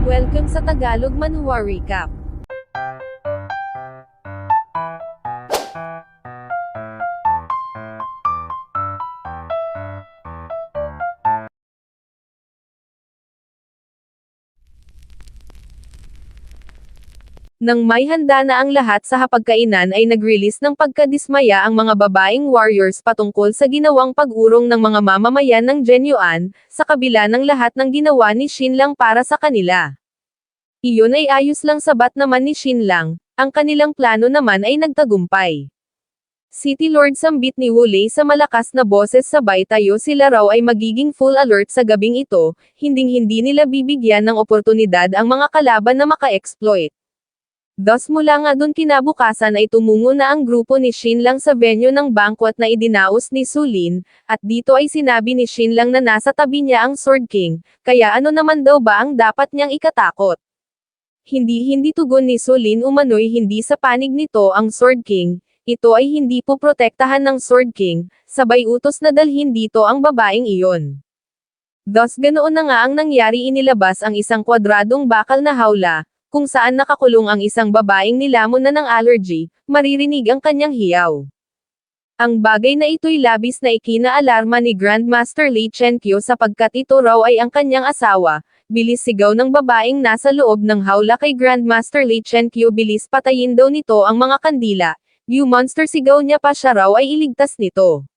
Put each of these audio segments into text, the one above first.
Welcome sa Tagalog Manhwa Recap. Nang may handa na ang lahat sa hapagkainan ay nag-release ng pagkadismaya ang mga babaeng warriors patungkol sa ginawang pag-urong ng mga mamamayan ng Genyuan, sa kabila ng lahat ng ginawa ni Shinlang para sa kanila. Iyon ay ayos lang sabat naman ni Shinlang, ang kanilang plano naman ay nagtagumpay. City Lord sambit ni Wulei sa malakas na boses sabay tayo sila raw ay magiging full alert sa gabing ito, hinding-hindi nila bibigyan ng oportunidad ang mga kalaban na maka-exploit. Thus mula nga dun kinabukasan ay tumungo na ang grupo ni Shinlang sa venue ng banquet na idinaos ni Sulin, at dito ay sinabi ni Shinlang na nasa tabi niya ang Sword King, kaya ano naman daw ba ang dapat niyang ikatakot? Hindi tugon ni Sulin umano'y hindi sa panig nito ang Sword King, ito ay hindi po protektahan ng Sword King, sabay utos na dalhin dito ang babaeng iyon. Thus ganoon na nga ang nangyari, inilabas ang isang kwadradong bakal na hawla, kung saan nakakulong ang isang babaeng nilamon na ng allergy, maririnig ang kanyang hiyaw. Ang bagay na ito'y labis na ikinaalarma ni Grandmaster Li Chenkyo sapagkat ito raw ay ang kanyang asawa, bilis sigaw ng babaeng nasa loob ng hawla kay Grandmaster Li Chenkyo, bilis patayin daw nito ang mga kandila, you monster, sigaw niya pa, siya raw ay iligtas nito.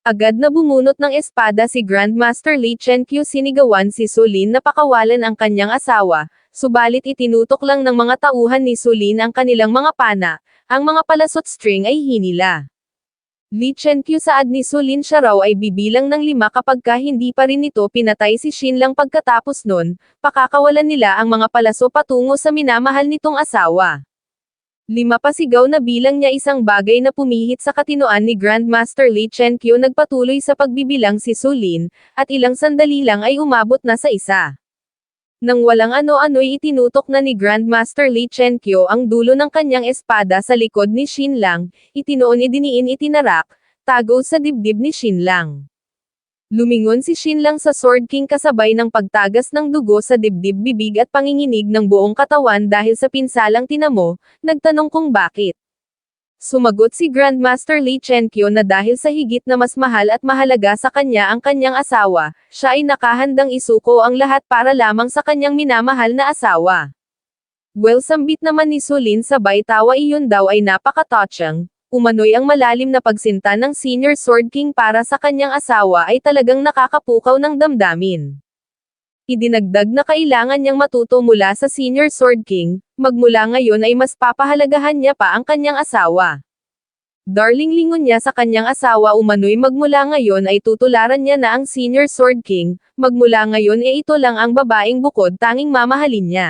Agad na bumunot ng espada si Grandmaster Li Chenkyo, sinigawan si Sulin na pakawalan ang kanyang asawa, subalit itinutok lang ng mga tauhan ni Sulin ang kanilang mga pana, ang mga palasot string ay hinila. Li Chenkyo, saad ni Sulin, siya raw ay bibilang ng 5 kapagka hindi pa rin nito pinatay si Shinlang. Pagkatapos nun, pakakawalan nila ang mga palaso patungo sa minamahal nitong asawa. 5 pa, sigaw na bilang niya, isang bagay na pumihit sa katinoan ni Grandmaster Li Chenkyo. Nagpatuloy sa pagbibilang si Sulin, at ilang sandali lang ay umabot na sa 1. Nang walang ano-ano'y itinutok na ni Grandmaster Li Chenkyo ang dulo ng kanyang espada sa likod ni Shinlang, itinoon, idiniin, itinarak, tago sa dibdib ni Shinlang. Lumingon si Shinlang sa Sword King kasabay ng pagtagas ng dugo sa dibdib, bibig at panginginig ng buong katawan dahil sa pinsalang tinamo, nagtanong kung bakit. Sumagot si Grandmaster Li Chenkyo na dahil sa higit na mas mahal at mahalaga sa kanya ang kanyang asawa, siya ay nakahandang isuko ang lahat para lamang sa kanyang minamahal na asawa. Well, sambit naman ni Sulin sabay tawa, iyon daw ay napaka-touching. Umano'y ang malalim na pagsinta ng Senior Sword King para sa kanyang asawa ay talagang nakakapukaw ng damdamin. Idinagdag na kailangan niyang matuto mula sa Senior Sword King, magmula ngayon ay mas papahalagahan niya pa ang kanyang asawa. Darling, lingon niya sa kanyang asawa, umano'y magmula ngayon ay tutularan niya na ang Senior Sword King, magmula ngayon ito lang ang babaeng bukod tanging mamahalin niya.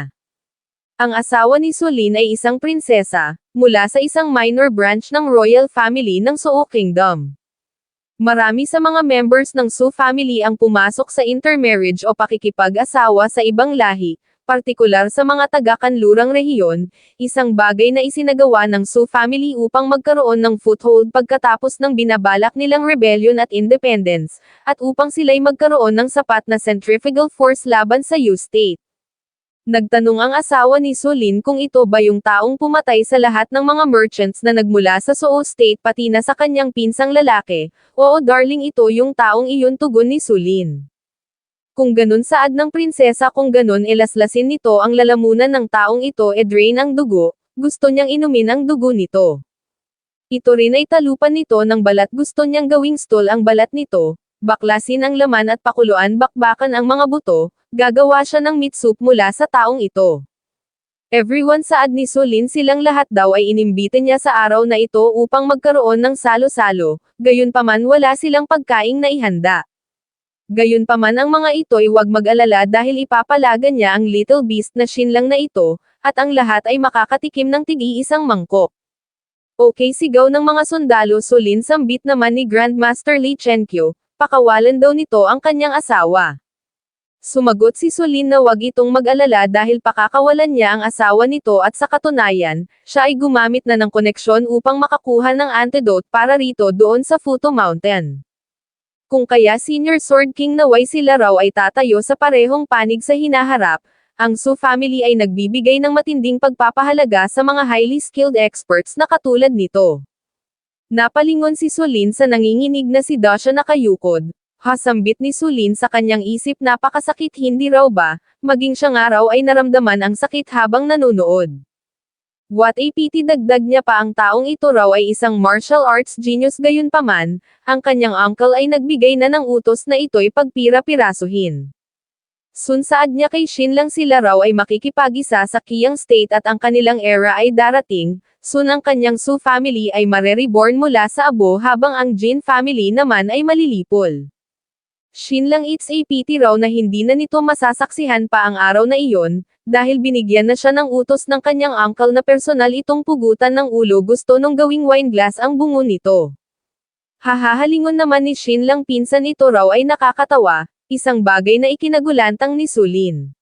Ang asawa ni Sulin ay isang prinsesa, mula sa isang minor branch ng royal family ng Suo Kingdom. Marami sa mga members ng Su family ang pumasok sa intermarriage o pakikipag-asawa sa ibang lahi, partikular sa mga taga-kanlurang rehiyon, isang bagay na isinagawa ng Su family upang magkaroon ng foothold pagkatapos ng binabalak nilang rebellion at independence, at upang sila'y magkaroon ng sapat na centrifugal force laban sa Yu State. Nagtanong ang asawa ni Sulin kung ito ba yung taong pumatay sa lahat ng mga merchants na nagmula sa Suo State pati na sa kanyang pinsang lalaki. Oo darling, ito yung taong iyon, tugon ni Sulin. Kung ganun, saad ng prinsesa, kung ganun elaslasin nito ang lalamunan ng taong ito, drain ang dugo, gusto niyang inumin ang dugo nito. Ito rin ay talupan nito ng balat, gusto niyang gawing stool ang balat nito, baklasin ang laman at pakuluan, bakbakan ang mga buto, gagawa siya ng meat soup mula sa taong ito. Everyone, saad ni Sulin, silang lahat daw ay inimbite niya sa araw na ito upang magkaroon ng salo-salo, gayunpaman wala silang pagkaing naihanda. Gayunpaman ang mga ito'y huwag mag-alala dahil ipapalagan niya ang little beast na Shinlang na ito, at ang lahat ay makakatikim ng tig-iisang mangkok. Okay, sigaw ng mga sundalo. Sulin, sambit naman ni Grandmaster Li Chenkyo, pakawalan daw nito ang kanyang asawa. Sumagot si Sulin na wag itong mag-alala dahil pakakawalan niya ang asawa nito, at sa katunayan, siya ay gumamit na ng koneksyon upang makakuha ng antidote para rito doon sa Futo Mountain. Kung kaya Senior Sword King naway sila raw ay tatayo sa parehong panig sa hinaharap, ang Su family ay nagbibigay ng matinding pagpapahalaga sa mga highly skilled experts na katulad nito. Napalingon si Sulin sa nanginginig na si Dasha nakayukod. Hasambit ni Sulin sa kanyang isip napakasakit hindi raw ba, maging siya nga raw ay naramdaman ang sakit habang nanonood. What a pity dagdag niya pa ang taong ito raw ay isang martial arts genius gayunpaman, ang kanyang uncle ay nagbigay na ng utos na ito'y pagpira-pirasuhin. Sunsaad niya kay Shin lang sila raw ay makikipag-isa sa Qiyang State at ang kanilang era ay darating, soon ang kanyang Su family ay mare-reborn mula sa abo habang ang Jin family naman ay malilipol. Shin lang it's a pity raw na hindi na nito masasaksihan pa ang araw na iyon, dahil binigyan na siya ng utos ng kanyang uncle na personal itong pugutan ng ulo gusto nung gawing wine glass ang bungo nito. Hahahalingon naman ni Shin lang pinsan ito raw ay nakakatawa, isang bagay na ikinagulantang ni Sulin.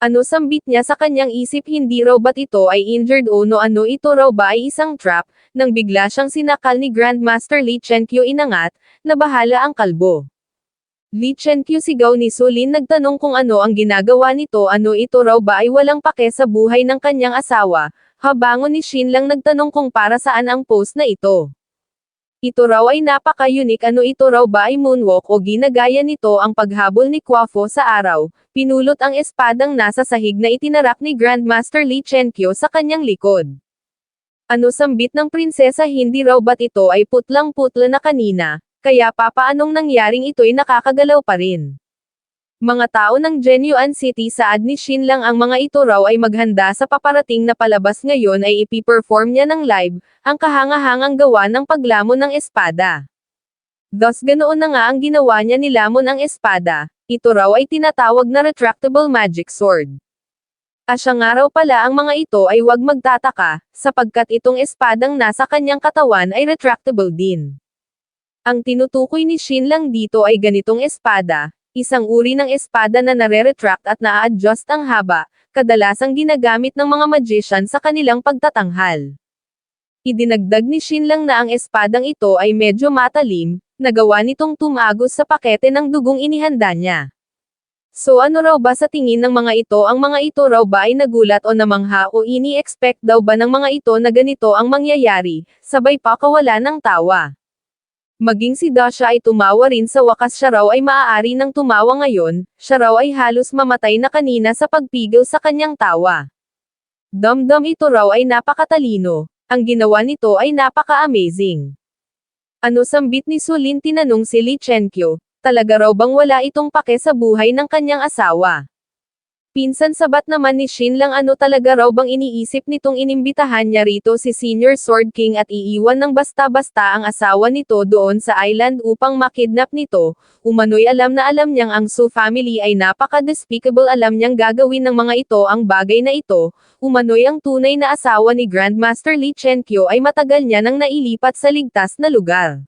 Ano sambit niya sa kanyang isip hindi raw ba't ito ay injured o no ano ito raw ba ay isang trap, nang bigla siyang sinakal ni Grandmaster Li Chenkyu inangat, na bahala ang kalbo. Li Chenkyu sigaw ni Sulin nagtanong kung ano ang ginagawa nito ano ito raw ba ay walang pake sa buhay ng kanyang asawa, habangon ni Shin lang nagtanong kung para saan ang post na ito. Ito raw ay napaka-unique ano ito raw ba ay moonwalk o ginagaya nito ang paghabol ni Quafo sa araw, pinulot ang espadang nasa sahig na itinarak ni Grandmaster Li Chenkyu sa kanyang likod. Ano sambit ng prinsesa hindi raw ba't ito ay putlang-putla na kanina, kaya papaanong nangyaring ito'y nakakagalaw pa rin. Mga tao ng Genuan City saad ni Shin lang ang mga ito raw ay maghanda sa paparating na palabas ngayon ay ipiperform niya ng live, ang kahanga-hangang gawa ng paglamon ng espada. Thus ganoon na nga ang ginawa niya nilamon ang espada, ito raw ay tinatawag na retractable magic sword. Asya nga raw pala ang mga ito ay wag magtataka, sapagkat itong espadang nasa kanyang katawan ay retractable din. Ang tinutukoy ni Shin lang dito ay ganitong espada, isang uri ng espada na nare-retract at naa-adjust ang haba, kadalasang ginagamit ng mga magician sa kanilang pagtatanghal. Idinagdag ni Shin lang na ang espadang ito ay medyo matalim, nagawa nitong tumagos sa pakete ng dugong inihanda niya. So ano raw ba sa tingin ng mga ito ang mga ito raw ba ay nagulat o namangha o ini-expect daw ba ng mga ito na ganito ang mangyayari, sabay pa kawala ng tawa. Maging si Dasha ay tumawa rin sa wakas siya raw ay maaari nang tumawa ngayon, siya raw ay halos mamatay na kanina sa pagpigil sa kanyang tawa. Dam-dam ito raw ay napakatalino, ang ginawa nito ay napaka-amazing. Ano sambit ni Sulin tinanong si Li Chenkyu, talaga raw bang wala itong pake sa buhay ng kanyang asawa? Pinsan sabat naman ni Shin lang ano talaga raw bang iniisip nitong inimbitahan niya rito si Senior Sword King at iiwan ng basta-basta ang asawa nito doon sa island upang makidnap nito, umano'y alam na alam niyang ang Su family ay napaka-despicable alam niyang gagawin ng mga ito ang bagay na ito, umano'y ang tunay na asawa ni Grandmaster Li Chenkyu ay matagal niya nang nailipat sa ligtas na lugar.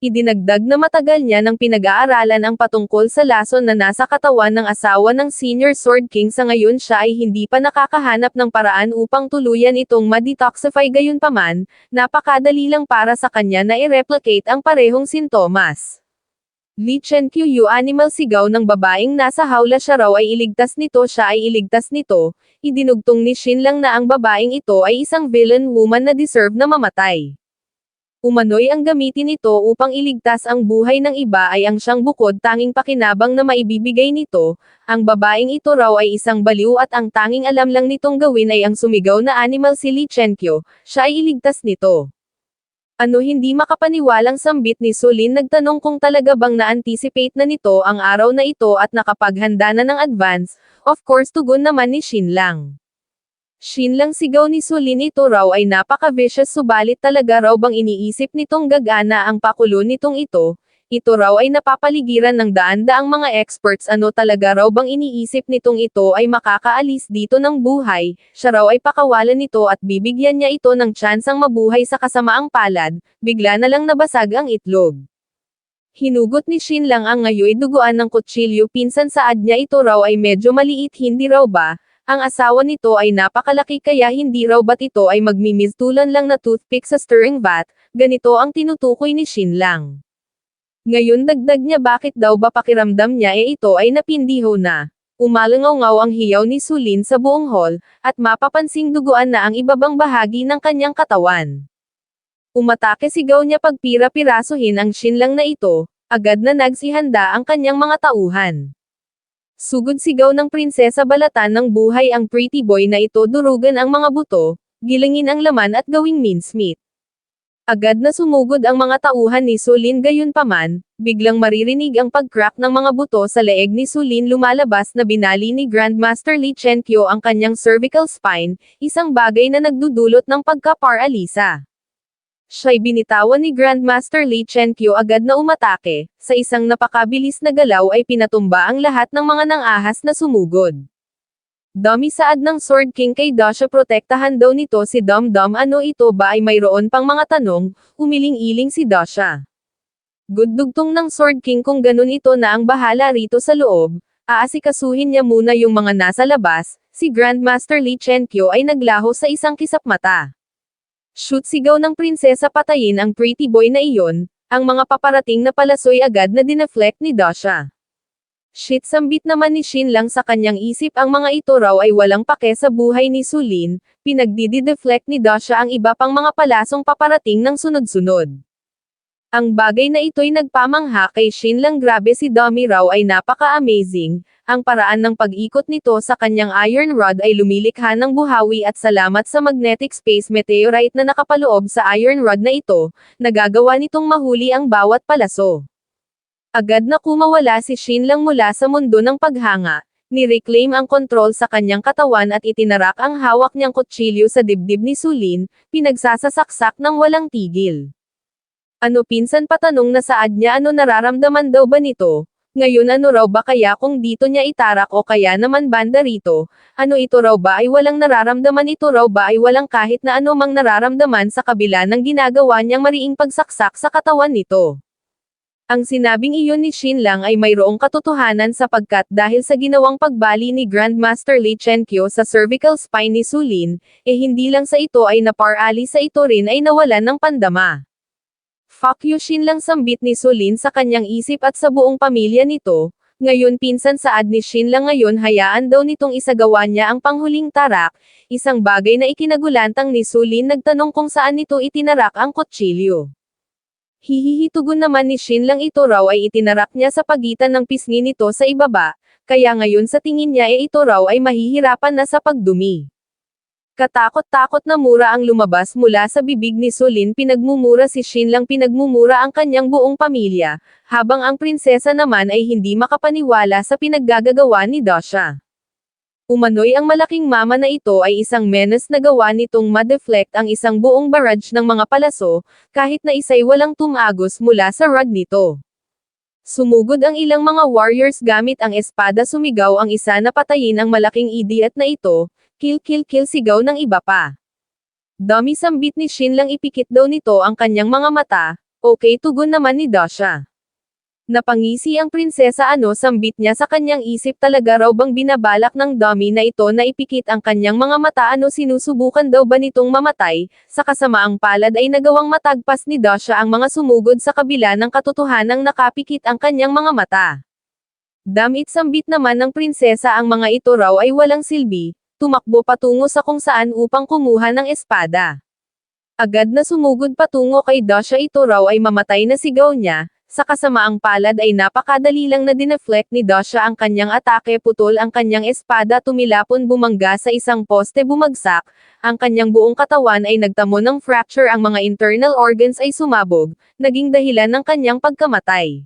Idinagdag na matagal niya nang pinag-aaralan ang patungkol sa lason na nasa katawan ng asawa ng Senior Sword King sa ngayon siya ay hindi pa nakakahanap ng paraan upang tuluyan itong ma-detoxify gayunpaman, napakadali lang para sa kanya na i-replicate ang parehong sintomas. Li Chenkyu yu animal sigaw ng babaeng nasa hawla siya raw ay iligtas nito siya ay iligtas nito, idinugtong ni Shin lang na ang babaeng ito ay isang villain woman na deserve na mamatay. Umano'y ang gamitin ito upang iligtas ang buhay ng iba ay ang siyang bukod tanging pakinabang na maibibigay nito, ang babaeng ito raw ay isang baliw at ang tanging alam lang nitong gawin ay ang sumigaw na animal si Li Chenkyu, siya ay iligtas nito. Ano hindi makapaniwalang sambit ni Sulin nagtanong kung talaga bang na-anticipate na nito ang araw na ito at nakapaghanda na ng advance, of course tugon naman ni Shin lang. Shin lang sigaw ni Sulin ito raw ay napaka-vicious subalit talaga raw bang iniisip nitong gagana ang pakulo nitong ito raw ay napapaligiran ng daan-daang mga experts ano talaga raw bang iniisip nitong ito ay makakaalis dito ng buhay, siya raw ay pakawalan nito at bibigyan niya ito ng tsansang mabuhay sa kasamaang palad, bigla na lang nabasag ang itlog. Hinugot ni Shin lang ang ngayoy duguan ng kutsilyo pinsan saad niya ito raw ay medyo maliit hindi raw ba? Ang asawa nito ay napakalaki kaya hindi raw ba't ito ay magmimistulan lang na toothpick sa stirring vat, ganito ang tinutukoy ni Shin lang. Ngayon dagdag niya bakit daw ba pakiramdam niya ito ay napindiho na. Umalangaw ang hiyaw ni Sulin sa buong hall, at mapapansing duguan na ang ibabang bahagi ng kanyang katawan. Umatake sigaw niya pagpira-pirasuhin ang Shinlang na ito, agad na nagsihanda ang kanyang mga tauhan. Sugod sigaw ng prinsesa balatan ng buhay ang pretty boy na ito, durugan ang mga buto, gilingin ang laman at gawing mincemeat. Agad na sumugod ang mga tauhan ni Sulin, gayunpaman, biglang maririnig ang pag-crack ng mga buto sa leeg ni Sulin, lumalabas na binali ni Grandmaster Li Chenkyo ang kanyang cervical spine, isang bagay na nagdudulot ng pagka-paralisa. Siya'y binitawan ni Grandmaster Li Chenkyo agad na umatake, sa isang napakabilis na galaw ay pinatumba ang lahat ng mga nang-ahas na sumugod. Dummy saad ng Sword King kay Dasha, protektahan daw nito si Dum-Dum. Ano ito ba ay mayroon pang mga tanong, umiling-iling si Dasha. Good dugtong ng Sword King, kung ganun ito na ang bahala rito sa loob, aasikasuhin niya muna yung mga nasa labas. Si Grandmaster Li Chenkyo ay naglaho sa isang kisap mata. Shoot, sigaw ng prinsesa, patayin ang pretty boy na iyon. Ang mga paparating na palasoy agad na dineflect ni Dasha. Shit, sambit naman ni Shinlang sa kanyang isip, ang mga ito raw ay walang pake sa buhay ni Sulin, pinagdideflect ni Dasha ang iba pang mga palasong paparating ng sunod-sunod. Ang bagay na ito'y nagpamangha kay Shinlang, grabe si Dummy raw ay napaka-amazing, ang paraan ng pag-ikot nito sa kanyang iron rod ay lumilikha ng buhawi at salamat sa magnetic space meteorite na nakapaloob sa iron rod na ito, nagagawa nitong mahuli ang bawat palaso. Agad na kumawala si Shinlang mula sa mundo ng paghanga, ni-reclaim ang kontrol sa kanyang katawan at itinarak ang hawak niyang kutsilyo sa dibdib ni Sulin, pinagsasasaksak ng walang tigil. Ano, pinsan, patanong na saad niya, ano nararamdaman daw ba nito? Ngayon ano raw ba kaya kung dito niya itarak o kaya naman banda rito? Ano ito raw ba ay walang nararamdaman, ito raw ba ay walang kahit na ano mang nararamdaman sa kabila ng ginagawa niyang mariing pagsaksak sa katawan nito? Ang sinabing iyon ni Shinlang ay mayroong katotohanan sapagkat dahil sa ginawang pagbali ni Grandmaster Li Chenkyo sa cervical spine ni Sulin, hindi lang sa ito ay naparali, sa ito rin ay nawalan ng pandama. Fuck you, Shinlang, sambit ni Sulin sa kanyang isip at sa buong pamilya nito. Ngayon pinsan, saad ni Shinlang, ngayon hayaan daw nitong isagawa niya ang panghuling tarak, isang bagay na ikinagulantang ni Sulin. Nagtanong kung saan nito itinarak ang kutsilyo. Hihihitugon naman ni Shinlang, ito raw ay itinarak niya sa pagitan ng pisngi nito sa ibaba, kaya ngayon sa tingin niya ito raw ay mahihirapan na sa pagdumi. Katakot-takot na mura ang lumabas mula sa bibig ni Sulin, pinagmumura si Shinlang, pinagmumura ang kanyang buong pamilya, habang ang prinsesa naman ay hindi makapaniwala sa pinaggagawa ni Dasha. Umano'y ang malaking mama na ito ay isang menace na gawa nitong ma-deflect ang isang buong barrage ng mga palaso, kahit na isa'y walang tumagos mula sa rod nito. Sumugod ang ilang mga warriors gamit ang espada, sumigaw ang isa na patayin ang malaking idiot na ito. Kill, kill, kill, sigaw ng iba pa. Dummy, sambit ni Shinlang, ipikit daw nito ang kanyang mga mata. Okay, tugon naman ni Dasha. Napangisi ang prinsesa, ano, sambit niya sa kanyang isip, talaga raw bang binabalak ng dummy na ito na ipikit ang kanyang mga mata, ano, sinusubukan daw ba nitong mamatay? Sa kasamaang palad ay nagawang matagpas ni Dasha ang mga sumugod sa kabila ng katotohanang nakapikit ang kanyang mga mata. Damit, sambit naman ng prinsesa, ang mga ito raw ay walang silbi. Tumakbo patungo sa kung saan upang kumuha ng espada. Agad na sumugod patungo kay Dasha, ito raw ay mamatay na, sigaw niya. Sa kasamaang palad ay napakadali lang na dineflect ni Dasha ang kanyang atake, putol ang kanyang espada, tumilapon, bumangga sa isang poste, bumagsak, ang kanyang buong katawan ay nagtamo ng fracture, ang mga internal organs ay sumabog, naging dahilan ng kanyang pagkamatay.